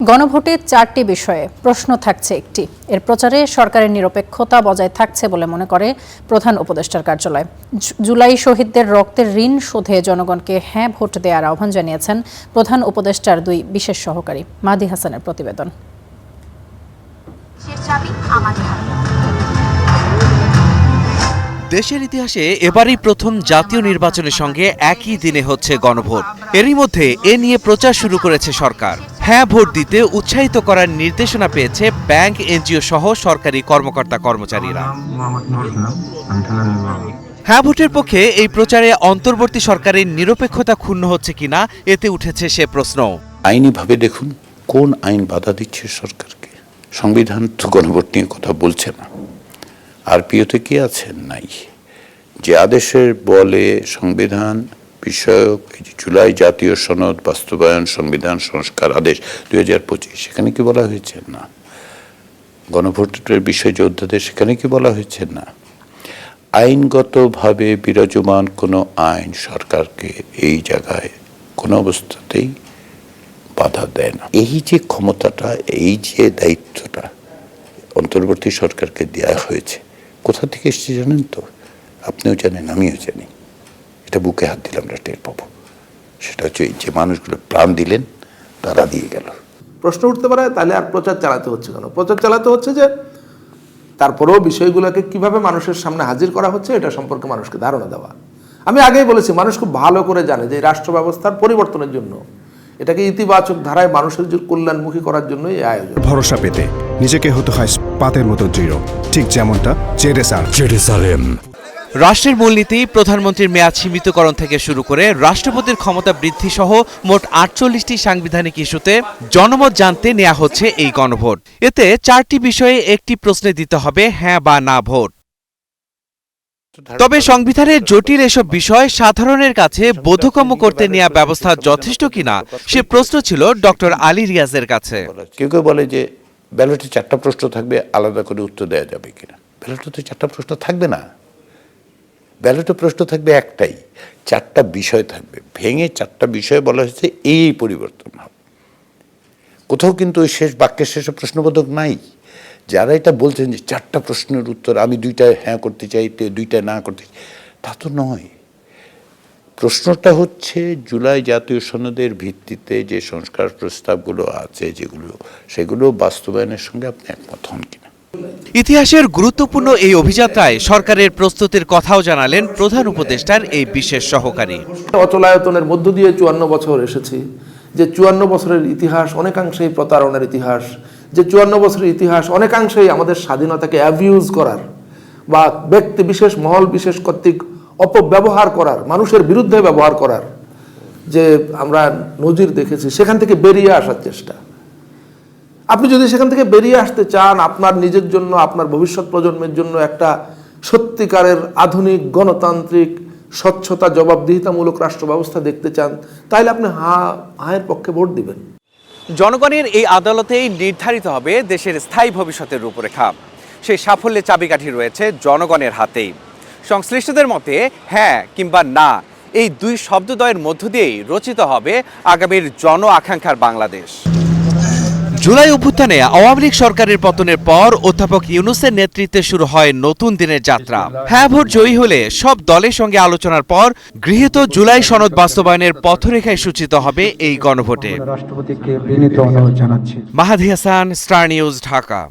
গণভোটে 4টি বিষয়ে প্রশ্ন থাকছে একটি। এর প্রচারে সরকারের নিরপেক্ষতা বজায় থাকছে বলে মনে করে প্রধান উপদেষ্টার কার্যালয়। জুলাই শহীদদের রক্তের ঋণ শোধে জনগণকে হ্যাঁ ভোট দেওয়ার আহ্বান জানিয়েছেন প্রধান উপদেষ্টার 2 বিশেষ সহকারী। মাহদি হাসানের প্রতিবেদন। দেশের ইতিহাসে এবারই প্রথম জাতীয় নির্বাচনের সঙ্গে একই দিনে হচ্ছে গণভোট। এরই মধ্যে এ নিয়ে প্রচার শুরু করেছে সরকার। হ্যাঁ ভোট দিতে উৎসাহিত করার নির্দেশনা পেয়েছে ব্যাংক, এনজিও সহ সরকারি কর্মকর্তা কর্মচারীরা। হ্যাঁ ভোটের পক্ষে এই প্রচারে অন্তর্বর্তী সরকারের নিরপেক্ষতা ক্ষুণ্ণ হচ্ছে কিনা এতে উঠেছে সে প্রশ্ন। আইনিভাবে দেখুন, কোন আইন বাধা দিচ্ছে সরকারকে? সংবিধান তো গণভোট নিয়ে কথা বলছে না। আরপিওতে কি আছেন? নাই। যে আদেশের বলে সংবিধান বিষয়ক জুলাই জাতীয় সনদ বাস্তবায়ন সংবিধান সংস্কার আদেশ 2025, সেখানে কি বলা হয়েছে? না। গণভোটের বিষয় যে অধ্যাদেশ, সেখানে কি বলা হয়েছে? না। আইনগতভাবে বিরাজমান কোনো আইন সরকারকে এই জায়গায় কোনো অবস্থাতেই বাধা দেয় না। এই যে ক্ষমতাটা, এই যে দায়িত্বটা অন্তর্বর্তী সরকারকে দেওয়া হয়েছে, কোথা থেকে এসেছে জানেন তো? আপনিও জানেন, আমিও জানি। এটা বুকে হাত দিলে আমরা টের পাবো। সেটা হচ্ছে এই যে মানুষগুলো প্রাণ দিলেন, তারা দিয়ে গেল। প্রশ্ন উঠতে পারে, তাহলে আর প্রচার চালাতে হচ্ছে কেন? প্রচার চালাতে হচ্ছে যে তারপরেও বিষয়গুলোকে কিভাবে মানুষের সামনে হাজির করা হচ্ছে এটা সম্পর্কে মানুষকে ধারণা দেওয়া। আমি আগেই বলেছি, মানুষ খুব ভালো করে জানে যে রাষ্ট্র ব্যবস্থার পরিবর্তনের জন্য, এটাকে ইতিবাচক ধারায় মানুষের কল্যাণমুখী করার জন্যই এই আয়োজন। ভরসা পেতে নিজেকে হতে হয় পাতের মতো দৃঢ়, ঠিক যেমনটা জেরুসালেম। রাষ্ট্রের মূলনীতি, প্রধানমন্ত্রীর মেয়াদ সীমিতকরণ থেকে শুরু করে রাষ্ট্রপতির ক্ষমতা বৃদ্ধি সহ মোট 48টি সাংবিধানিক ইস্যুতে জনমত জানতে নেওয়া হচ্ছে এই গণভোট। এতে 4টি বিষয়ে একটি প্রশ্নে দিতে হবে হ্যাঁ বা না ভোট। তবে সংবিধানের জটিল এসব বিষয় সাধারণের কাছে বোধগম্য করতে নেওয়া ব্যবস্থা যথেষ্ট কিনা সে প্রশ্ন ছিল ডক্টর আলী রিয়াজের কাছে। কেউ কেউ বলে যে ব্যালটে 4টা প্রশ্ন থাকবে, আলাদা করে উত্তর দেওয়া যাবে কিনা? ব্যালটে তো 4টা প্রশ্ন থাকবে না। ব্যালটে প্রশ্ন থাকবে একটাই, 4টা বিষয় থাকবে। ভেঙে 4টা বিষয় বলা হয়েছে এই পরিবর্তন হবে। কোথাও কিন্তু ওই শেষ বাক্যের শেষে প্রশ্নবোধক নাই। যারা এটা বলছেন যে 4টা প্রশ্নের উত্তর, আমি 2টা হ্যাঁ করতে চাই, 2টা না করতে চাই, তা তো নয়। প্রশ্নটা হচ্ছে জুলাই জাতীয় সনদের ভিত্তিতে যে সংস্কার প্রস্তাবগুলো আছে, সেগুলো বাস্তবায়নের সঙ্গে আপনি একমত হন কিনা। ইতিহাসের গুরুত্বপূর্ণ এই অভিযাত্রায় সরকারের প্রস্তুতির কথাও জানালেন প্রধান উপদেষ্টার এই বিশেষ সহকারী। অচলায়তনের মধ্য দিয়ে 54 বছর এসেছি, যে 54 বছরের ইতিহাস অনেকাংশেই প্রতারণার ইতিহাস, যে 54 বছরের ইতিহাস অনেকাংশেই আমাদের স্বাধীনতাকে অ্যাবিউজ করার বা ব্যক্তি বিশেষ, মহল বিশেষ কর্তৃক অপব্যবহার করার, মানুষের বিরুদ্ধে ব্যবহার করার যে আমরা নজির দেখেছি, সেখান থেকে বেরিয়ে আসার চেষ্টা। আপনি যদি সেখান থেকে বেরিয়ে আসতে চান, আপনার নিজের জন্য, আপনার ভবিষ্যৎ প্রজন্মের জন্য একটা সত্যিকারের আধুনিক গণতান্ত্রিক স্বচ্ছতা জবাবদিহিতামূলক রাষ্ট্র ব্যবস্থা দেখতে চান, তাহলে আপনি হায়ের পক্ষে ভোট দিবেন। জনগণের এই আদালতেই নির্ধারিত হবে দেশের স্থায়ী ভবিষ্যতের রূপরেখা। সেই সাফল্যের চাবিকাঠি রয়েছে জনগণের হাতেই। সংশ্লিষ্টদের মতে হ্যাঁ কিংবা না, এই 2 শব্দদ্বয়ের মধ্য দিয়েই রচিত হবে আগামীর জন আকাঙ্ক্ষার বাংলাদেশ। জুলাই অভ্যুত্থানে আওয়ামী লীগ সরকারের পতনের পর অধ্যাপক ইউনূসের নেতৃত্বে শুরু হয় নতুন দিনের যাত্রা। হ্যাঁ ভোট জয়ী হলে সব দলের সঙ্গে আলোচনার পর গৃহীত জুলাই সনদ বাস্তবায়নের পথরেখায় সূচিত হবে এই গণভোটে। রাষ্ট্রপতিকে বিনীত অনুরোধ জানাচ্ছি। Mahdi Hasan, star news, Dhaka.